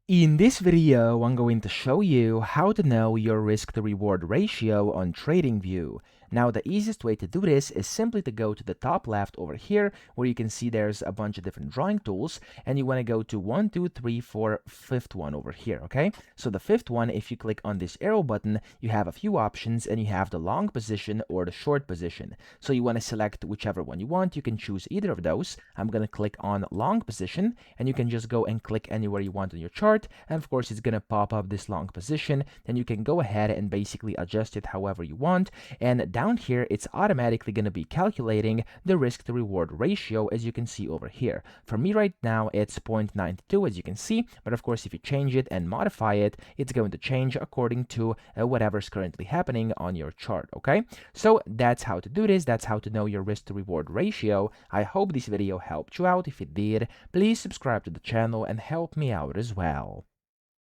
In this video, I'm going to show you how to know your risk to reward ratio on TradingView. Now, the easiest way to do this is simply to go to the top left over here, where you can see there's a bunch of different drawing tools, and you want to go to 1, 2, 3, 4, fifth one over here, okay? So the fifth one, if you click on this arrow button, you have a few options, and you have the long position or the short position. So you want to select whichever one you want. You can choose either of those. I'm going to click on long position, and you can just go and click anywhere you want on your chart, and of course it's going to pop up this long position. Then you can go ahead and basically adjust it however you want, and down here it's automatically going to be calculating the risk to reward ratio, as you can see over here. For me right now it's 0.92, as you can see, but of course if you change it and modify it, it's going to change according to whatever's currently happening on your chart. Okay, so that's how to do this. That's how to know your risk to reward ratio. I hope this video helped you out. If it did, please subscribe to the channel and help me out as well.